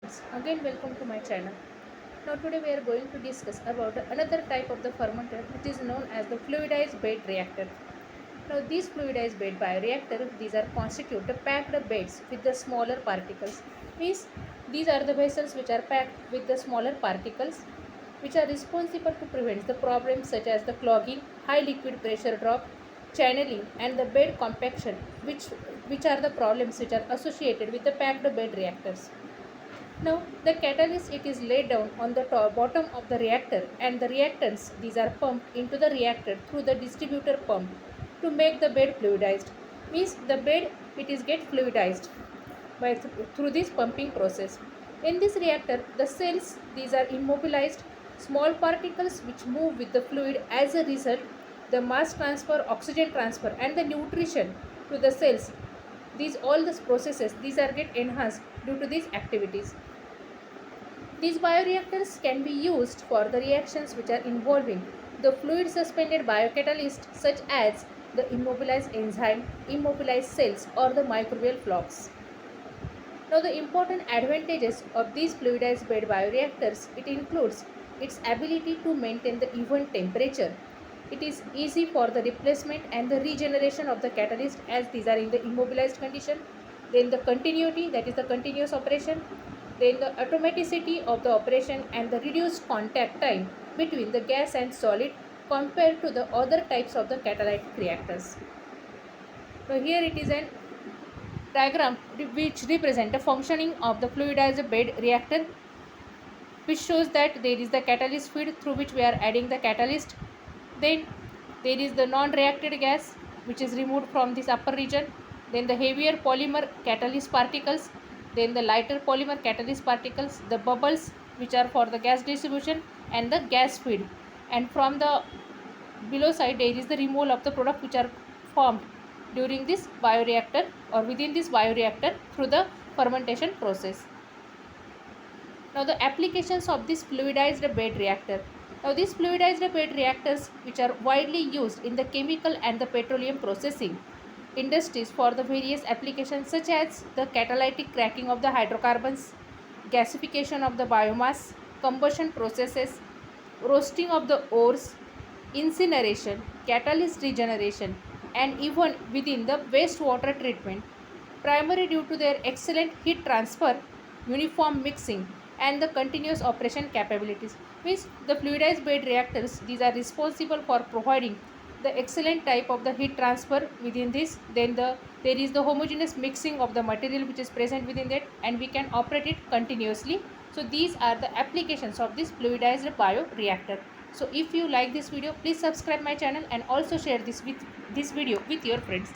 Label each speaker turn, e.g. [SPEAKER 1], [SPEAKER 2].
[SPEAKER 1] Again, welcome to my channel. Now today we are going to discuss about another type of the fermenter which is known as the fluidized bed reactor. Now these fluidized bed bioreactor, these are constitute the packed beds with the smaller particles. Means these are the vessels which are packed with the smaller particles which are responsible to prevent the problems such as the clogging, high liquid pressure drop, channeling and the bed compaction which are the problems which are associated with the packed bed reactors. Now the catalyst it is laid down on the bottom of the reactor and the reactants these are pumped into the reactor through the distributor pump to make the bed fluidized. Means the bed it is get fluidized by through this pumping process. In this reactor the cells these are immobilized, small particles which move with the fluid. As a result the mass transfer, oxygen transfer and the nutrition to the cells, these all these processes these are get enhanced due to these activities. These bioreactors can be used for the reactions which are involving the fluid suspended biocatalyst such as the immobilized enzyme, immobilized cells or the microbial flocks. Now the important advantages of these fluidized bed bioreactors, it includes its ability to maintain the even temperature. It is easy for the replacement and the regeneration of the catalyst as these are in the immobilized condition. Then the continuity, that is the continuous operation. Then the automaticity of the operation and the reduced contact time between the gas and solid compared to the other types of the catalytic reactors. Now here it is an diagram which represent the functioning of the fluidized bed reactor, which shows that there is the catalyst feed through which we are adding the catalyst. Then there is the non-reacted gas which is removed from this upper region. Then the heavier polymer catalyst particles. Then the lighter polymer catalyst particles. The bubbles which are for the gas distribution and the gas feed. And from the below side there is the removal of the product which are formed during this bioreactor or within this bioreactor through the fermentation process. Now the applications of this fluidized bed reactor. Now these fluidized bed reactors which are widely used in the chemical and the petroleum processing industries for the various applications such as the catalytic cracking of the hydrocarbons, gasification of the biomass, combustion processes, roasting of the ores, incineration, catalyst regeneration and even within the wastewater treatment, primarily due to their excellent heat transfer, uniform mixing and the continuous operation capabilities. Means the fluidized bed reactors these are responsible for providing the excellent type of the heat transfer within this. Then there is the homogeneous mixing of the material which is present within that and we can operate it continuously. So these are the applications of this fluidized bioreactor. So if you like this video, please subscribe my channel and also share this video with your friends.